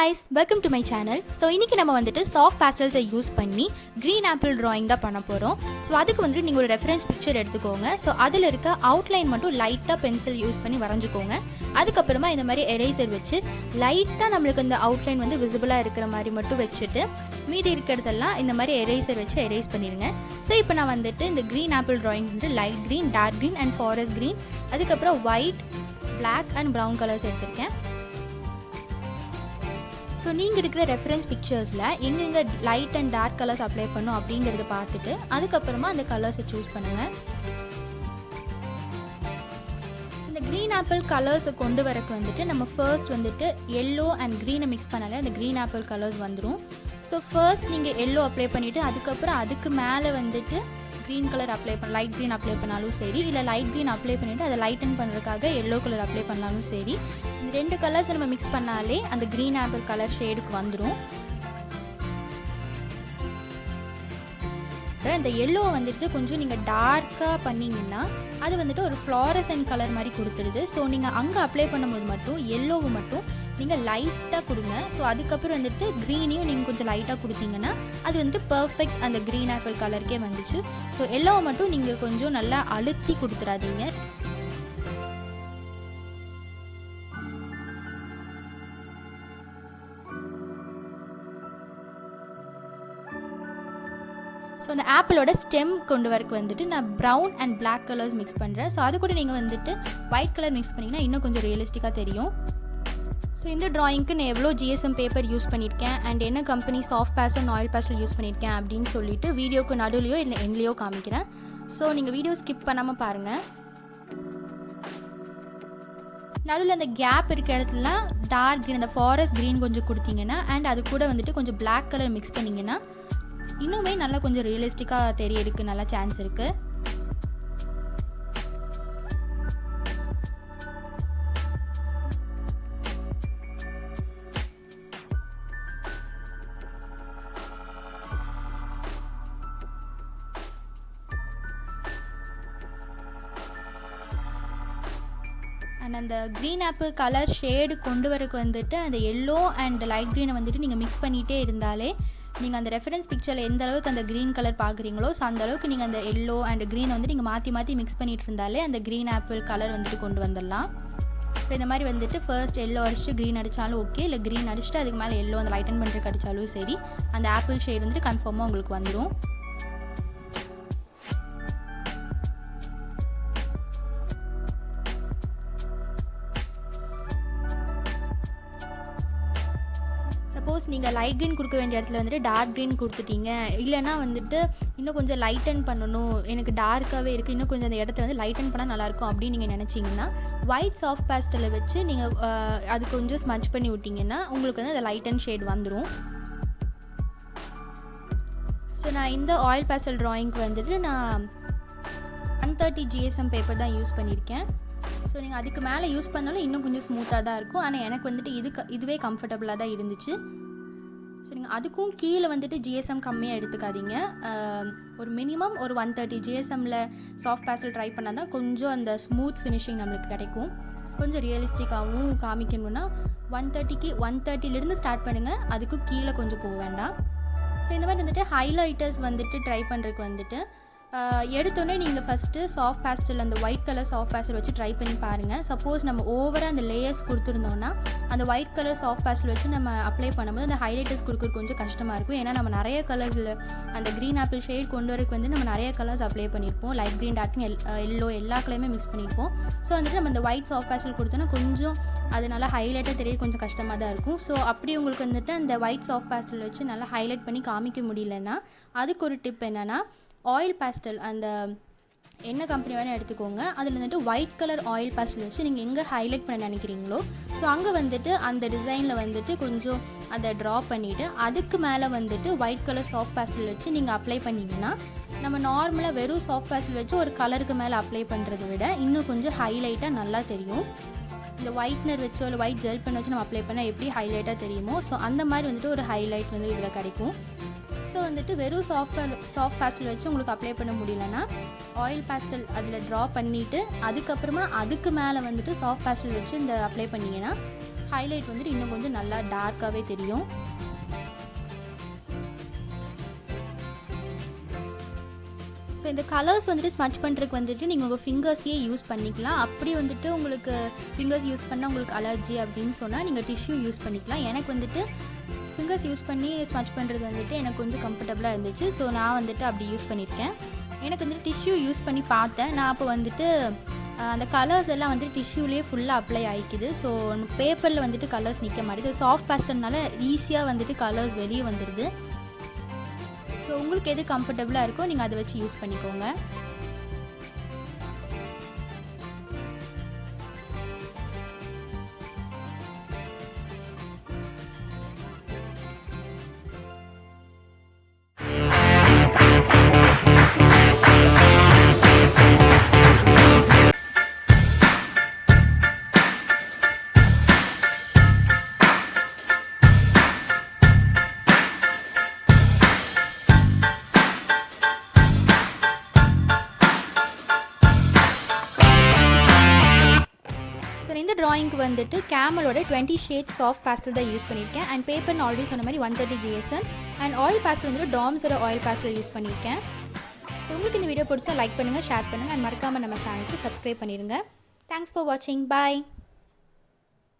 guys, welcome to my channel. So இன்னைக்கு நம்ம வந்துட்டு soft pastels யூஸ் பண்ணி green apple drawing தான் பண்ண போறோம். So அதுக்கு வந்து நீங்க ஒரு ரெஃபரன்ஸ் பிக்சர் எடுத்துக்கோங்க. So அதுல இருக்க அவுட்லைன் மட்டும் லைட்டா பென்சில் யூஸ் பண்ணி வரைஞ்சுக்கோங்க. அதுக்கு அப்புறமா இந்த மாதிரி எரேசர் வச்சு லைட்டா நமக்கு அந்த அவுட்லைன் வந்து விசிபிளா இருக்கிற மாதிரி மட்டும் வச்சிட்டு மீதி இருக்கிறதெல்லாம் இந்த மாதிரி எரேசர் வச்சு எரேஸ் பண்ணிடுங்க. ஸோ இப்போ நான் வந்துட்டு இந்த green apple drawing வந்து light green, dark green and forest green, அதுக்கப்புறம் white, black and brown colours எடுத்திருக்கேன். ஸோ நீங்கள் இருக்கிற ரெஃபரன்ஸ் பிக்சர்ஸில் எங்கெங்கே light and dark colours apply பண்ணும் அப்படிங்கிறத பார்த்துட்டு அதுக்கப்புறமா அந்த கலர்ஸை சூஸ் பண்ணுங்கள். ஸோ இந்த க்ரீன் ஆப்பிள் கலர்ஸை கொண்டு வரக்கு வந்துட்டு நம்ம ஃபர்ஸ்ட் வந்துட்டு எல்லோ அண்ட் க்ரீனை மிக்ஸ் பண்ணாலே அந்த க்ரீன் ஆப்பிள் கலர்ஸ் வந்துடும். ஸோ ஃபர்ஸ்ட் நீங்கள் எல்லோ அப்ளை பண்ணிவிட்டு அதுக்கப்புறம் அதுக்கு மேலே வந்துட்டு green colour apply light green apply பண்ணாலும் சரி, இல்லை லைட் க்ரீன் அப்ளை பண்ணிவிட்டு அதை லைட்டன் பண்ணுறதுக்காக எல்லோ கலர் அப்ளை பண்ணாலும் சரி. இந்த ரெண்டு கலர்ஸை நம்ம மிக்ஸ் பண்ணாலே அந்த க்ரீன் ஆப்பிள் கலர் ஷேடுக்கு வந்துடும். இந்த எல்லோவை வந்துட்டு கொஞ்சம் நீங்கள் டார்க்காக பண்ணிங்கன்னா அது வந்துட்டு ஒரு ஃப்ளாரசன்ட் கலர் மாதிரி கொடுத்துடுது. ஸோ நீங்கள் அங்கே அப்ளை பண்ணும்போது மட்டும் எல்லோவை மட்டும் நீங்கள் லைட்டாக கொடுங்க. ஸோ அதுக்கப்புறம் வந்துட்டு க்ரீனையும் நீங்கள் கொஞ்சம் லைட்டாக கொடுத்தீங்கன்னா அது வந்துட்டு பர்ஃபெக்ட் அந்த க்ரீன் ஆப்பிள் கலருக்கே வந்துச்சு. ஸோ எல்லோவை மட்டும் நீங்கள் கொஞ்சம் நல்லா அழுத்தி கொடுத்துடாதீங்க. ஸோ அந்த ஆப்பிளோட ஸ்டெம் கொண்டு வரக்கு வந்துட்டு நான் brown and black colours mix பண்ணுறேன். ஸோ அது கூட நீங்கள் வந்துட்டு ஒயிட் கலர் மிக்ஸ் பண்ணிங்கன்னா இன்னும் கொஞ்சம் ரியலிஸ்டிக்காக தெரியும். ஸோ இந்த ட்ராயிங்க்கு நான் எவ்வளோ GSM பேப்பர் யூஸ் பண்ணியிருக்கேன் அண்ட் என்ன company soft pastel oil pastel use பண்ணியிருக்கேன் அப்படின்னு சொல்லிட்டு வீடியோக்கு நடுவுலையோ இல்லை எண்ட்லேயோ காமிக்கிறேன். ஸோ நீங்கள் வீடியோ ஸ்கிப் பண்ணாமல் பாருங்கள். நடுவில் அந்த கேப் இருக்கிற இடத்துல டார்க் க்ரீன், அந்த ஃபாரஸ்ட் க்ரீன் கொஞ்சம் கொடுத்தீங்கன்னா அண்ட் அது கூட வந்துட்டு கொஞ்சம் பிளாக் கலர் மிக்ஸ் பண்ணிங்கன்னா இன்னுமே நல்லா கொஞ்சம் ரியலிஸ்டிக்காக தெரியறதுக்கு நல்லா சான்ஸ் இருக்குது. அண்ட் அந்த க்ரீன் ஆப்பிள் கலர் ஷேடு கொண்டு வரக்கு வந்துட்டு அந்த எல்லோ அண்ட் லைட் க்ரீனை வந்துட்டு நீங்கள் மிக்ஸ் பண்ணிகிட்டே இருந்தாலே நீங்கள் அந்த ரெஃபரன்ஸ் பிக்சரில் எந்த அளவுக்கு அந்த க்ரீன் கலர் பார்க்குறீங்களோ ஸோ அந்த அளவுக்கு நீங்கள் அந்த எல்லோ அண்ட் க்ரீனை வந்து நீங்கள் மாற்றி மாற்றி மிக்ஸ் பண்ணிட்டு இருந்தாலே அந்த க்ரீன் ஆப்பிள் கலர் வந்துட்டு கொண்டு வந்துடலாம். ஸோ இந்த மாதிரி வந்துட்டு ஃபர்ஸ்ட் எல்லோ அடிச்சுட்டு க்ரீன் அடித்தாலும் ஓகே, இல்லை க்ரீன் அடிச்சுட்டு அதுக்கு மேலே எல்லோ அந்த லைட்டன் பண்ணுறதுக்கு அடித்தாலும் சரி, அந்த ஆப்பிள் ஷேட் வந்துட்டு கன்ஃபார்மாக உங்களுக்கு வந்துடும். சப்போஸ் நீங்கள் லைட் க்ரீன் கொடுக்க வேண்டிய இடத்துல வந்துட்டு டார்க் க்ரீன் கொடுத்துட்டீங்க, இல்லைனா வந்துட்டு இன்னும் கொஞ்சம் லைட்டன் பண்ணணும், எனக்கு டார்க்காகவே இருக்குது, இன்னும் கொஞ்சம் அந்த இடத்த வந்து லைட்டன் பண்ணால் நல்லாயிருக்கும் அப்படின்னு நீங்கள் நினச்சிங்கன்னா ஒயிட் சாஃப்ட் பேஸ்டலை வச்சு நீங்கள் அது கொஞ்சம் ஸ்மட்ச் பண்ணி விட்டிங்கன்னா உங்களுக்கு வந்து அந்த லைட்டன் ஷேட் வந்துடும். ஸோ நான் இந்த ஆயில் பேஸ்டல் ட்ராயிங்க்கு வந்துட்டு நான் 130 GSM பேப்பர் தான் யூஸ் பண்ணியிருக்கேன். ஸோ நீங்கள் அதுக்கு மேலே யூஸ் பண்ணாலும் இன்னும் கொஞ்சம் ஸ்மூத்தாக தான் இருக்கும். ஆனால் எனக்கு வந்துட்டு இதுவே கம்ஃபர்டபுளாக தான் இருந்துச்சு. ஸோ நீங்கள் அதுக்கும் கீழே வந்துட்டு GSM கம்மியாக எடுத்துக்காதீங்க. ஒரு மினிமம் ஒரு 130 GSMல சாஃப்ட் பேஸ்டல் ட்ரை பண்ணால் தான் கொஞ்சம் அந்த ஸ்மூத் ஃபினிஷிங் நம்மளுக்கு கிடைக்கும். கொஞ்சம் ரியலிஸ்டிக்காகவும் காமிக்கணும்னா 130லேருந்து ஸ்டார்ட் பண்ணுங்கள், அதுக்கு கீழே கொஞ்சம் போக வேண்டாம். ஸோ இந்த மாதிரி வந்துட்டு ஹைலைட்டர்ஸ் வந்துட்டு ட்ரை பண்ணுறதுக்கு வந்துட்டு எடுத்தோடனே நீங்கள் ஃபஸ்ட்டு சாஃப்ட் பேஸ்டல் அந்த ஒயிட் கலர் சாஃப்ட் பேஸ்டல் வச்சு ட்ரை பண்ணி பாருங்கள். சப்போஸ் நம்ம ஓவராக அந்த லேயர்ஸ் கொடுத்துருந்தோன்னா அந்த ஒயிட் கலர் சாஃப்ட் பேஸ்டல் வச்சு நம்ம அப்ளை பண்ணும்போது அந்த ஹைலைட்டர்ஸ் கொடுக்குறது கொஞ்சம் கஷ்டமாக இருக்கும். ஏன்னா நம்ம நிறைய கலர்ஸில் அந்த க்ரீன் ஆப்பிள் ஷேட் கொண்டு வரக்கு வந்து நம்ம நிறைய கலர்ஸ் அப்ளை பண்ணியிருப்போம். லைட் க்ரீன், டார்க் எல்லோ எல்லா கலருமே மிக்ஸ் பண்ணியிருப்போம். ஸோ வந்துட்டு நம்ம இந்த ஒயிட் சாஃப்ட் பேஸ்டல் கொடுத்தோன்னா கொஞ்சம் அது நல்லா ஹைலைட்டாக தெரிய கொஞ்சம் கஷ்டமாக தான் இருக்கும். ஸோ அப்படி உங்களுக்கு வந்துட்டு அந்த ஒயிட் சாஃப்ட் பேஸ்டல் வச்சு நல்லா ஹைலைட் பண்ணி காமிக்க முடியலன்னா அதுக்கு ஒரு டிப் என்னென்னா ஆயில் பேஸ்டல் அந்த என்ன கம்பெனி வேணால் எடுத்துக்கோங்க. அதில் வந்துட்டு ஒயிட் கலர் ஆயில் பேஸ்டல் வச்சு நீங்கள் எங்கே ஹைலைட் பண்ண நினைக்கிறீங்களோ ஸோ அங்கே வந்துட்டு அந்த டிசைனில் வந்துட்டு கொஞ்சம் அதை ட்ரா பண்ணிவிட்டு அதுக்கு மேலே வந்துட்டு ஒயிட் கலர் சாஃப்ட் பேஸ்டல் வச்சு நீங்கள் அப்ளை பண்ணிங்கன்னா நம்ம நார்மலாக வெறும் சாஃப்ட் பேஸ்டல் வச்சு ஒரு கலருக்கு மேலே அப்ளை பண்ணுறதை விட இன்னும் கொஞ்சம் ஹைலைட்டாக நல்லா தெரியும். இந்த ஒயிட்னர் வச்சோ இல்லை ஒயிட் ஜெல் பென் வச்சு நம்ம அப்ளை பண்ணால் எப்படி ஹைலைட்டாக தெரியுமோ ஸோ அந்த மாதிரி வந்துட்டு ஒரு ஹைலைட் வந்து இதில் கிடைக்கும். ஸோ வந்துட்டு வெறும் சாஃப்ட் பேஸ்டல் வச்சு உங்களுக்கு அப்ளை பண்ண முடியலன்னா ஆயில் பேஸ்டல் அதில் ட்ரா பண்ணிவிட்டு அதுக்கப்புறமா அதுக்கு மேலே வந்துட்டு சாஃப்ட் பேஸ்டல் வச்சு இந்த அப்ளை பண்ணிங்கன்னா ஹைலைட் வந்துட்டு இன்னும் கொஞ்சம் நல்லா டார்க்காகவே தெரியும். ஸோ இந்த கலர்ஸ் வந்துட்டு ஸ்மட்ச் பண்ணுறதுக்கு வந்துட்டு நீங்கள் உங்கள் ஃபிங்கர்ஸையே யூஸ் பண்ணிக்கலாம். அப்படி வந்துட்டு உங்களுக்கு ஃபிங்கர்ஸ் யூஸ் பண்ணால் உங்களுக்கு அலர்ஜி அப்படின்னு சொன்னால் நீங்கள் டிஷ்யூ யூஸ் பண்ணிக்கலாம். எனக்கு வந்துட்டு ஃபிங்கர்ஸ் யூஸ் பண்ணி ஸ்மட்ச் பண்ணுறது வந்துட்டு எனக்கு கொஞ்சம் கம்ஃபர்டபுளாக இருந்துச்சு. ஸோ நான் வந்துட்டு அப்படி யூஸ் பண்ணியிருக்கேன். எனக்கு வந்துட்டு டிஷ்யூ யூஸ் பண்ணி பார்த்தேன். நான் அப்போ வந்துட்டு அந்த கலர்ஸ் எல்லாம் வந்துட்டு டிஷ்யூலேயே ஃபுல்லாக அப்ளை ஆகிக்குது. ஸோ பேப்பரில் வந்துட்டு கலர்ஸ் நிற்க மாட்டேது. சாஃப்ட் பேஸ்டல்னால ஈஸியாக வந்துட்டு கலர்ஸ் வெளியே வந்துடுது. ஸோ உங்களுக்கு எது கம்ஃபர்டபுளாக இருக்கோ நீங்கள் அதை வச்சு யூஸ் பண்ணிக்கோங்க. ஸோ இந்த ட்ராயிங்க்கு வந்துட்டு கேமலோட 20 ஷேட்ஸ் சாஃப்ட் பேஸ்டல் தான் யூஸ் பண்ணியிருக்கேன். அண்ட் பேப்பர்னு ஆல்ரெடி சொன்ன மாதிரி 130 GSM. அண்ட் ஆயில் பேஸ்டல் வந்துட்டு டாம்ஸோட ஆயில் பேஸ்டல் யூஸ் பண்ணியிருக்கேன். ஸோ உங்களுக்கு இந்த வீடியோ பிடிச்சா லைக் பண்ணுங்கள், ஷேர் பண்ணுங்கள், அண்ட் மறக்காமல் நம்ம சேனலுக்கு சப்ஸ்கிரைப் பண்ணிடுங்க. தேங்க்ஸ் ஃபார் வாட்சிங். பாய்.